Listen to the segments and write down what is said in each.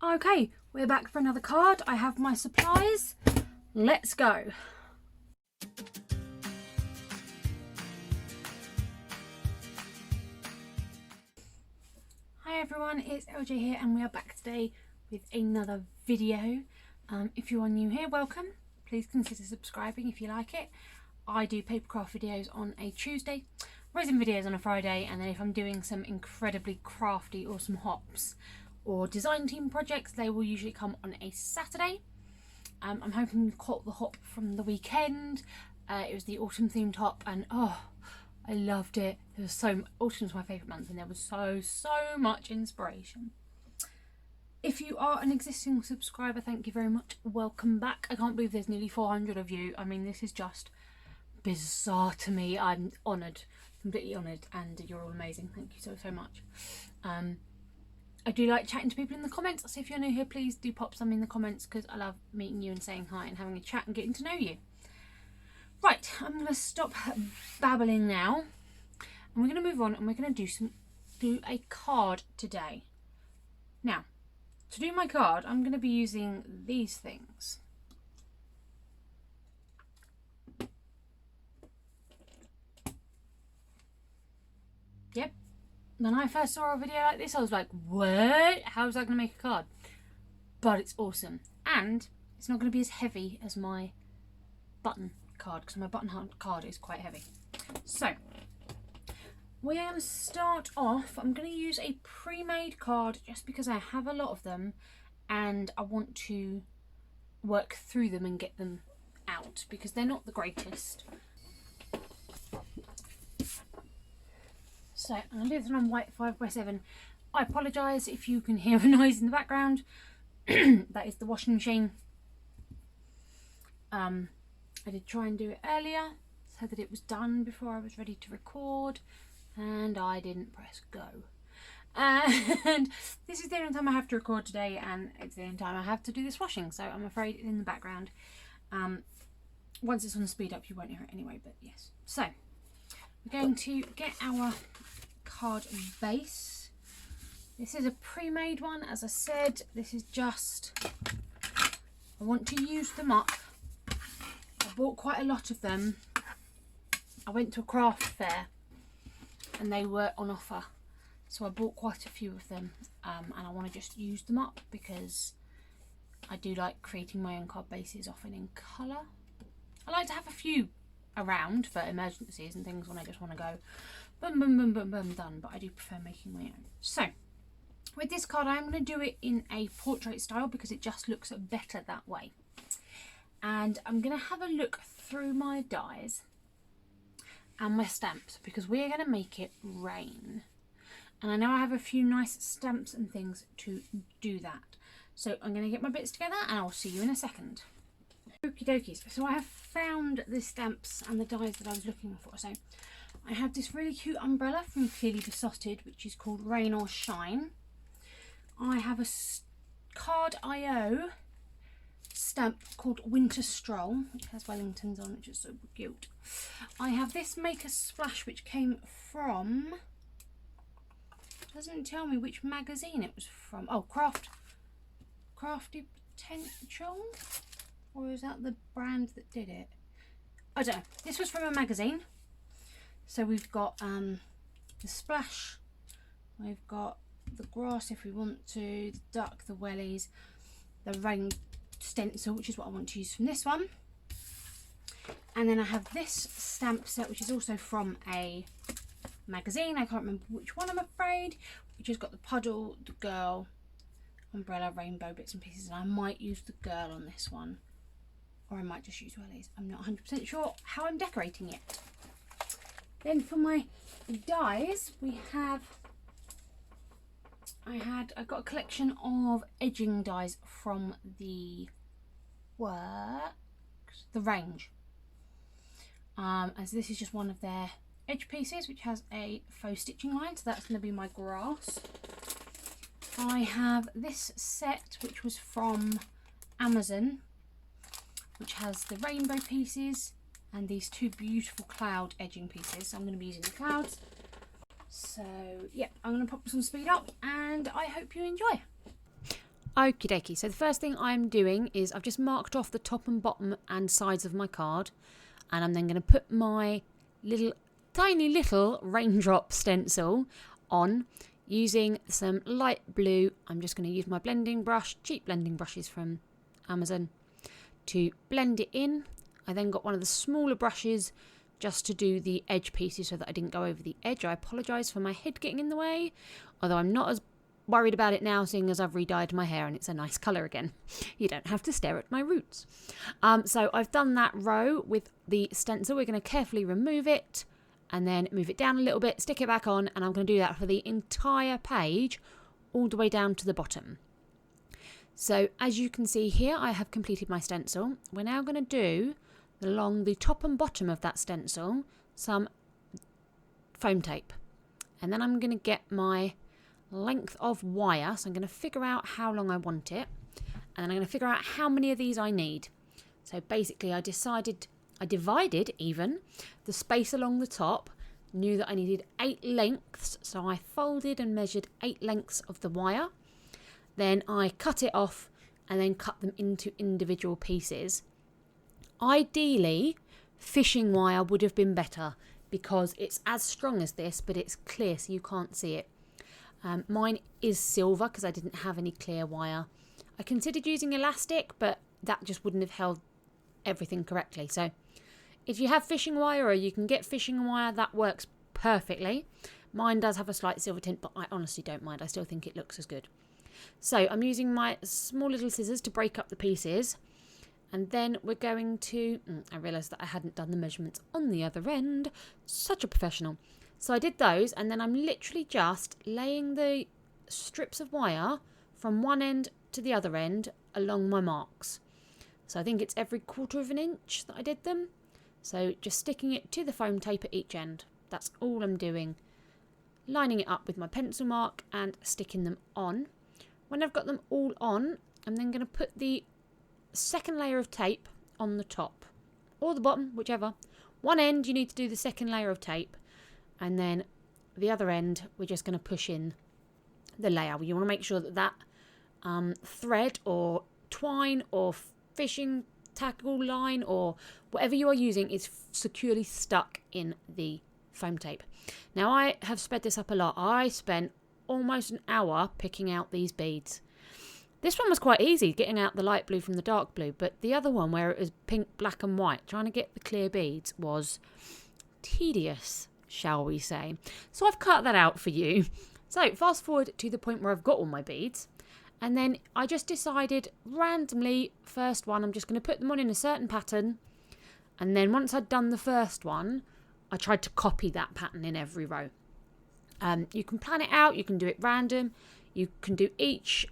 Okay, we're back for another card. I have my supplies. Let's go. Hi everyone, it's LJ here and we are back today with another video. If you are new here, welcome. Please consider subscribing if you like it. I do papercraft videos on a Tuesday, resin videos on a Friday, and then if I'm doing some incredibly crafty awesome hops or design team projects, they will usually come on a Saturday. I'm hoping you caught the hop from the weekend. It was the autumn themed hop and oh, I loved it. There was autumn's my favourite month and there was so much inspiration. If you are an existing subscriber, thank you very much. Welcome back. I can't believe there's nearly 400 of you. I mean, this is just bizarre to me. I'm honoured, completely honoured, and you're all amazing. Thank you so much. I do like chatting to people in the comments, so if you're new here, please do pop some in the comments because I love meeting you and saying hi and having a chat and getting to know you. Right, I'm going to stop babbling now and we're going to move on and we're going to do a card today. Now, to do my card, I'm going to be using these things. Yep. When I first saw a video like this, I was like, what? How was I going to make a card? But it's awesome. And it's not going to be as heavy as my button card, because my button card is quite heavy. So, we're going to start off. I'm going to use a pre-made card just because I have a lot of them and I want to work through them and get them out because they're not the greatest. So I'm going to do this one on white 5x7. I apologise if you can hear a noise in the background. That is the washing machine. I did try and do it earlier so that it was done before I was ready to record, and I didn't press go. And this is the only time I have to record today, and it's the only time I have to do this washing, so I'm afraid it's in the background. Once it's on speed up you won't hear it anyway, but yes. So we're going to get our card base. This is a pre-made one, as I said. This is just, I want to use them up. I bought quite a lot of them. I went to a craft fair and they were on offer, so I bought quite a few of them, and I want to just use them up because I do like creating my own card bases, often in colour. I like to have a few around for emergencies and things when I just want to go boom boom boom boom boom done, but I do prefer making my own. So with this card I'm going to do it in a portrait style because it just looks better that way, and I'm going to have a look through my dies and my stamps because we're going to make it rain, and I know I have a few nice stamps and things to do that, so I'm going to get my bits together and I'll see you in a second. Okie dokies, so I have found the stamps and the dies that I was looking for. So I have this really cute umbrella from Clearly Besotted, which is called Rain or Shine. I have a Card.io stamp called Winter Stroll, which has Wellingtons on, which is so cute. I have this Make a Splash, which came from, doesn't tell me which magazine it was from. Oh, Crafty Potential? Or is that the brand that did it? I don't know. This was from a magazine. So we've got the splash, we've got the grass if we want to, the duck, the wellies, the rain stencil, which is what I want to use from this one. And then I have this stamp set, which is also from a magazine. I can't remember which one, I'm afraid, which has got the puddle, the girl, umbrella, rainbow bits and pieces. And I might use the girl on this one, or I might just use wellies. I'm not 100% sure how I'm decorating it. Then for my dies, we have, I got a collection of edging dies from the range. As this is just one of their edge pieces, which has a faux stitching line, so that's going to be my grass. I have this set, which was from Amazon, which has the rainbow pieces and these two beautiful cloud edging pieces. So I'm going to be using the clouds. So yeah, I'm going to pop this on speed up and I hope you enjoy. Okie dokie, so the first thing I'm doing is I've just marked off the top and bottom and sides of my card, and I'm then going to put my tiny little raindrop stencil on using some light blue. I'm just going to use my blending brush, cheap blending brushes from Amazon, to blend it in. I then got one of the smaller brushes just to do the edge pieces so that I didn't go over the edge. I apologise for my head getting in the way, although I'm not as worried about it now, seeing as I've re-dyed my hair and it's a nice colour again. You don't have to stare at my roots. So I've done that row with the stencil. We're going to carefully remove it and then move it down a little bit, stick it back on, and I'm going to do that for the entire page all the way down to the bottom. So as you can see here, I have completed my stencil. We're now going to do along the top and bottom of that stencil some foam tape, and then I'm going to get my length of wire. So I'm going to figure out how long I want it, and then I'm going to figure out how many of these I need. So basically I divided even the space along the top, knew that I needed 8 lengths, so I folded and measured 8 lengths of the wire. Then I cut it off and then cut them into individual pieces. Ideally, fishing wire would have been better because it's as strong as this, but it's clear so you can't see it. Mine is silver because I didn't have any clear wire. I considered using elastic, but that just wouldn't have held everything correctly. So if you have fishing wire, or you can get fishing wire, that works perfectly. Mine does have a slight silver tint, but I honestly don't mind. I still think it looks as good. So I'm using my small little scissors to break up the pieces. And then we're going to... I realised that I hadn't done the measurements on the other end. Such a professional. So I did those, and then I'm literally just laying the strips of wire from one end to the other end along my marks. So I think it's every 1/4 inch that I did them. So just sticking it to the foam tape at each end. That's all I'm doing. Lining it up with my pencil mark and sticking them on. When I've got them all on, I'm then going to put the second layer of tape on the top. Or the bottom, whichever. One end you need to do the second layer of tape. And then the other end, we're just going to push in the layer. You want to make sure that that thread or twine or fishing tackle line or whatever you are using is securely stuck in the foam tape. Now, I have sped this up a lot. I spent almost an hour picking out these beads. This one was quite easy, getting out the light blue from the dark blue, but the other one, where it was pink, black and white, trying to get the clear beads was tedious, shall we say. So I've cut that out for you. So fast forward to the point where I've got all my beads, and then I just decided randomly, first one, I'm just going to put them on in a certain pattern, and then once I'd done the first one, I tried to copy that pattern in every row. You can plan it out, you can do it random, you can do each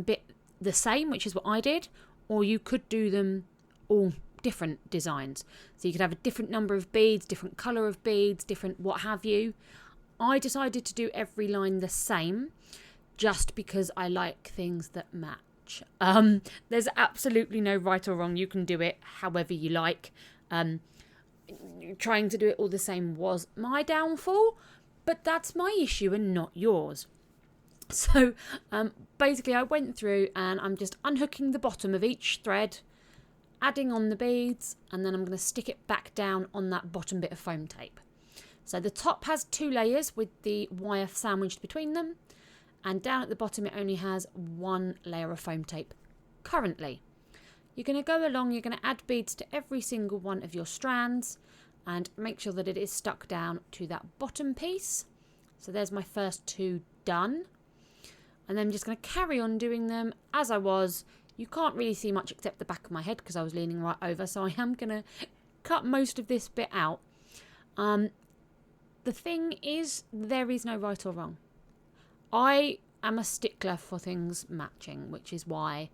bit the same, which is what I did, or you could do them all different designs. So you could have a different number of beads, different colour of beads, different what have you. I decided to do every line the same just because I like things that match. There's absolutely no right or wrong. You can do it however you like. Trying to do it all the same was my downfall, but that's my issue and not yours. So basically I went through and I'm just unhooking the bottom of each thread, adding on the beads, and then I'm going to stick it back down on that bottom bit of foam tape. So the top has 2 layers with the wire sandwiched between them, and down at the bottom it only has 1 layer of foam tape currently. You're going to go along, you're going to add beads to every single one of your strands and make sure that it is stuck down to that bottom piece. So there's my first 2 done. And then I'm just going to carry on doing them as I was. You can't really see much except the back of my head because I was leaning right over. So I am going to cut most of this bit out. The thing is, there is no right or wrong. I am a stickler for things matching, which is why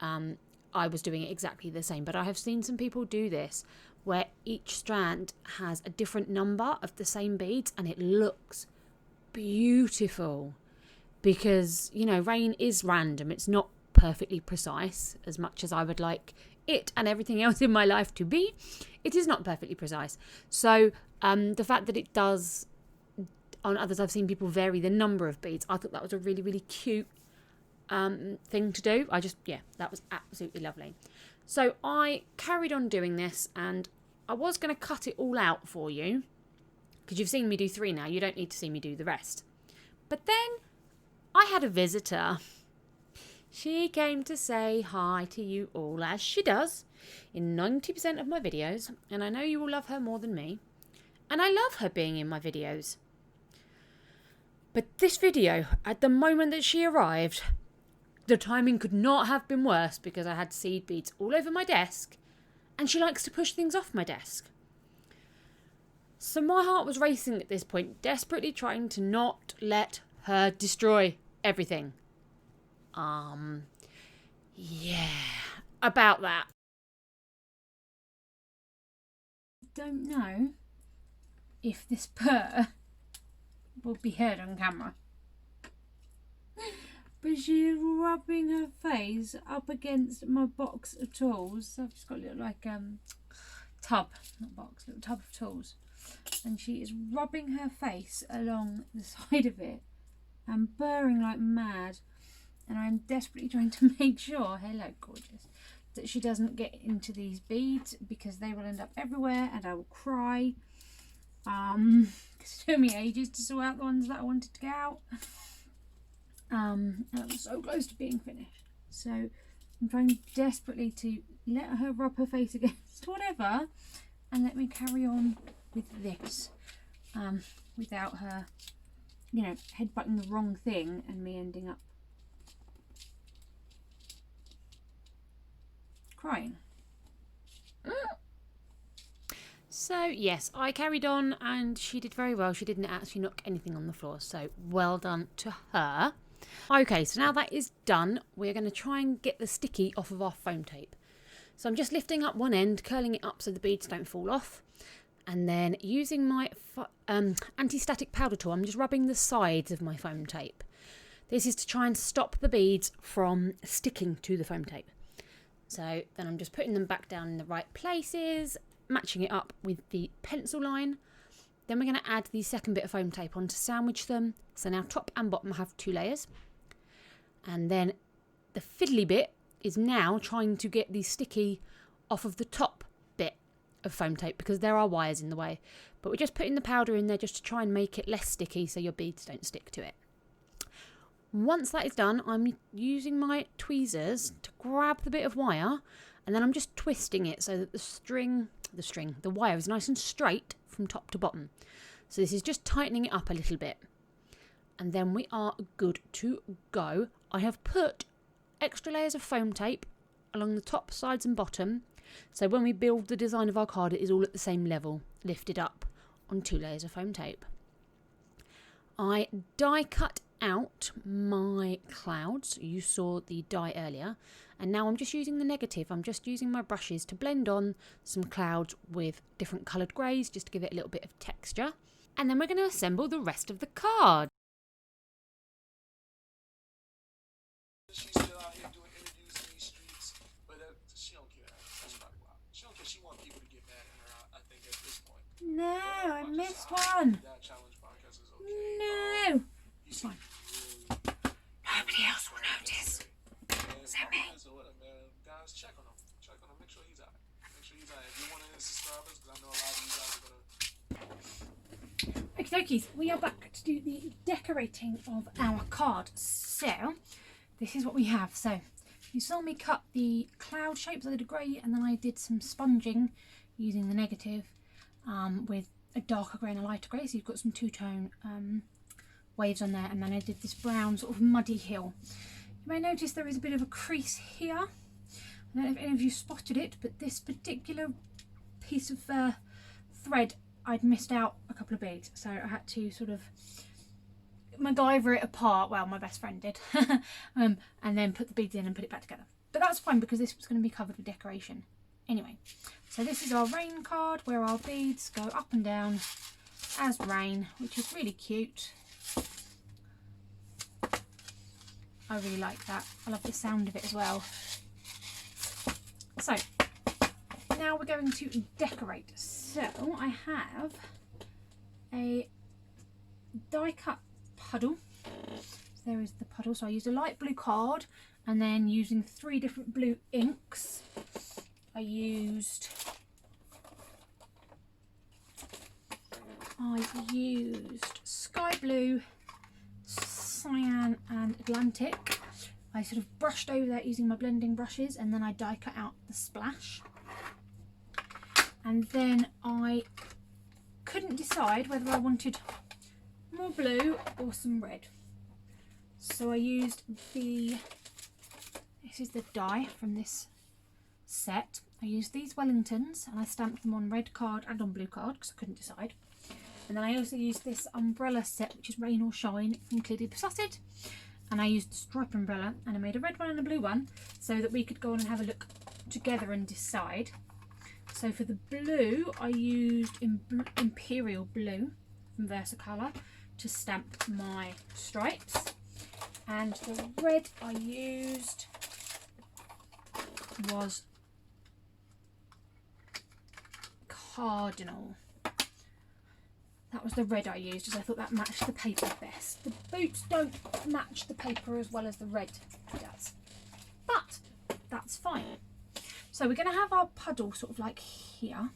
I was doing it exactly the same. But I have seen some people do this where each strand has a different number of the same beads and it looks beautiful. Because, you know, rain is random. It's not perfectly precise as much as I would like it and everything else in my life to be. It is not perfectly precise. So the fact that it does, on others I've seen people vary the number of beads. I thought that was a really, really cute thing to do. Yeah, that was absolutely lovely. So I carried on doing this, and I was going to cut it all out for you because you've seen me do 3 now. You don't need to see me do the rest. But then I had a visitor. She came to say hi to you all, as she does in 90% of my videos, and I know you all love her more than me, and I love her being in my videos. But this video, at the moment that she arrived, the timing could not have been worse because I had seed beads all over my desk, and she likes to push things off my desk. So my heart was racing at this point, desperately trying to not let her destroy everything. Yeah, about that. Don't know if this purr will be heard on camera. But she is rubbing her face up against my box of tools. So I've just got a little tub, not box, little tub of tools. And she is rubbing her face along the side of it and burring like mad. And I'm desperately trying to make sure, hello gorgeous, that she doesn't get into these beads because they will end up everywhere and I will cry. It took me ages to sort out the ones that I wanted to get out. And I was so close to being finished. So I'm trying desperately to let her rub her face against whatever and let me carry on with this without her, you know, headbutting the wrong thing and me ending up crying. So yes, I carried on and she did very well. She didn't actually knock anything on the floor, so well done to her. Okay, so now that is done, we're going to try and get the sticky off of our foam tape. So I'm just lifting up one end, curling it up so the beads don't fall off, and then using my anti-static powder tool, I'm just rubbing the sides of my foam tape. This is to try and stop the beads from sticking to the foam tape. So then I'm just putting them back down in the right places, matching it up with the pencil line. Then we're going to add the second bit of foam tape on to sandwich them. So now top and bottom have 2 layers. And then the fiddly bit is now trying to get the sticky off of the top bit of foam tape because there are wires in the way. But we're just putting the powder in there just to try and make it less sticky so your beads don't stick to it. Once that is done, I'm using my tweezers to grab the bit of wire, and then I'm just twisting it so that the wire is nice and straight from top to bottom. So this is just tightening it up a little bit. And then we are good to go. I have put extra layers of foam tape along the top, sides and bottom. So when we build the design of our card, it is all at the same level, lifted up on 2 layers of foam tape. I die cut out my clouds. You saw the die earlier, and now I'm just using the negative. I'm just using my brushes to blend on some clouds with different coloured greys just to give it a little bit of texture, and then we're going to assemble the rest of the card. She's still out here doing interviews in these streets, but she don't care. That's probably why. She don't care. She wants people to get mad at her, I think, at this point. No, I missed one. That challenge podcast is okay. No. It's fine. Nobody else will notice. Except me. So what, man? Guys, check on him. Check on him. Make sure he's out. Make sure he's out. If you're one of his subscribers, because I know a lot of you guys are going to... Okie dokies, we are back to do the decorating of our card. So, this is what we have. So, you saw me cut the cloud shapes. I did a grey, and then I did some sponging using the negative with a darker grey and a lighter grey. So you've got some two-tone waves on there, and then I did this brown sort of muddy hill. You may notice there is a bit of a crease here. I don't know if any of you spotted it, but this particular piece of thread, I'd missed out a couple of beads, so I had to sort of MacGyver it apart. Well, my best friend did. And then put the beads in and put it back together. But that's fine because this was going to be covered with decoration anyway. So this is our rain card where our beads go up and down as rain, which is really cute. I really like that. I love the sound of it as well. So now we're going to decorate. So I have a die cut puddle. there is the puddle. So I used a light blue card, and then using 3 different blue inks, I used sky blue, cyan and Atlantic. I sort of brushed over that using my blending brushes, and then I die cut out the splash. And then I couldn't decide whether I wanted more blue or some red. So I used this is the die from this set. I used these Wellingtons and I stamped them on red card and on blue card because I couldn't decide. And then I also used this umbrella set, which is Rain or Shine from Clearly Besotted. And I used a stripe umbrella, and I made a red one and a blue one so that we could go on and have a look together and decide. So for the blue, I used Imperial Blue from Versacolour to stamp my stripes. And the red I used was Cardinal. That was the red I used, as I thought that matched the paper best. The boots don't match the paper as well as the red does, but that's fine. So we're going to have our puddle sort of like here,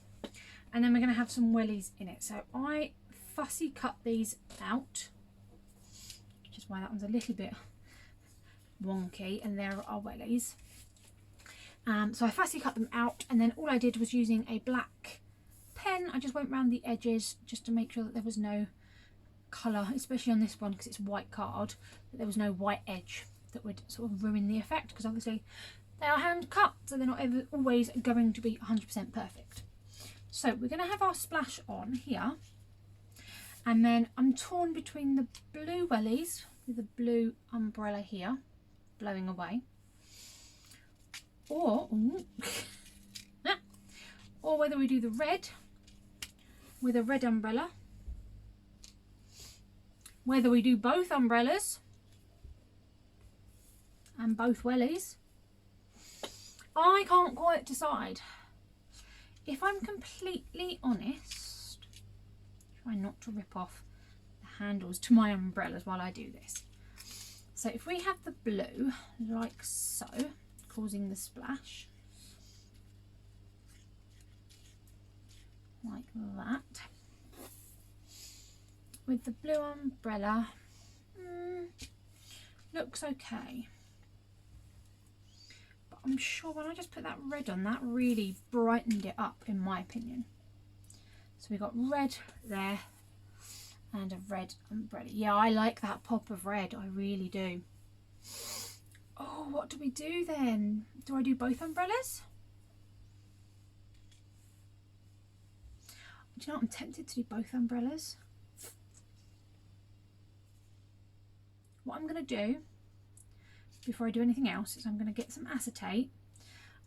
and then we're going to have some wellies in it. So I fussy cut these out, which is why that one's a little bit wonky, and there are wellies. So I fussy cut them out, and then all I did was using a black pen, I just went around the edges just to make sure that there was no colour, especially on this one because it's white card, that there was no white edge that would sort of ruin the effect, because obviously they are hand cut, so they're not always going to be 100% perfect. So we're going to have our splash on here, and then I'm torn between the blue wellies with the blue umbrella here blowing away, or or whether we do the red with a red umbrella, whether we do both umbrellas and both wellies. I can't quite decide. If I'm completely honest, try not to rip off the handles to my umbrellas while I do this. So if we have the blue like so, causing the splash, like that, with the blue umbrella, looks okay. But I'm sure when I just put that red on, that really brightened it up in my opinion. So we got red there and a red umbrella. Yeah, I like that pop of red, I really do. Oh, what do we do then? Do I do both umbrellas? Do you know what? I'm tempted to do both umbrellas. What I'm going to do before I do anything else is I'm going to get some acetate.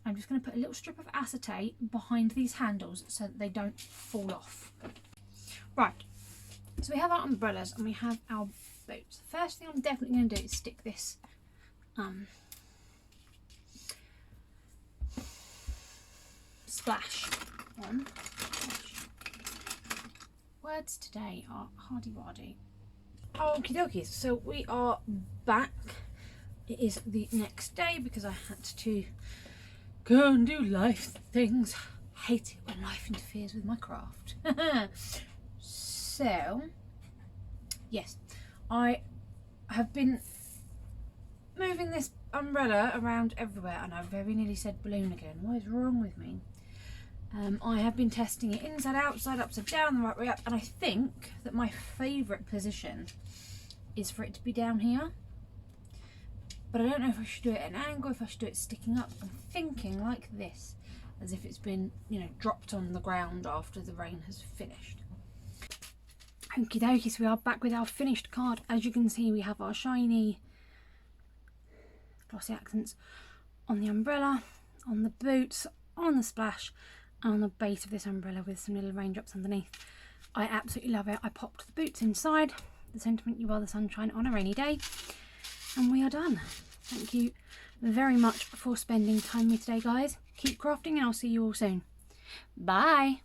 I'm just going to put a little strip of acetate behind these handles so that they don't fall off. Right, so we have our umbrellas and we have our boots. First thing I'm definitely going to do is stick this splash on. Words today are hardy-wardy. Okie dokies, so we are back. It is the next day because I had to go and do life things. Hate it when life interferes with my craft. So, yes, I have been moving this umbrella around everywhere, and I very nearly said balloon again. What is wrong with me? I have been testing it inside, outside, upside down, the right way up, and I think that my favourite position is for it to be down here. But I don't know if I should do it at an angle, if I should do it sticking up. I'm thinking like this, as if it's been, you know, dropped on the ground after the rain has finished. Okie dokie, so we are back with our finished card. As you can see, we have our shiny glossy accents on the umbrella, on the boots, on the splash, and on the base of this umbrella with some little raindrops underneath. I absolutely love it. I popped the boots inside, the sentiment you are the sunshine on a rainy day, and we are done. Thank you very much for spending time with me today, guys. Keep crafting, and I'll see you all soon. Bye.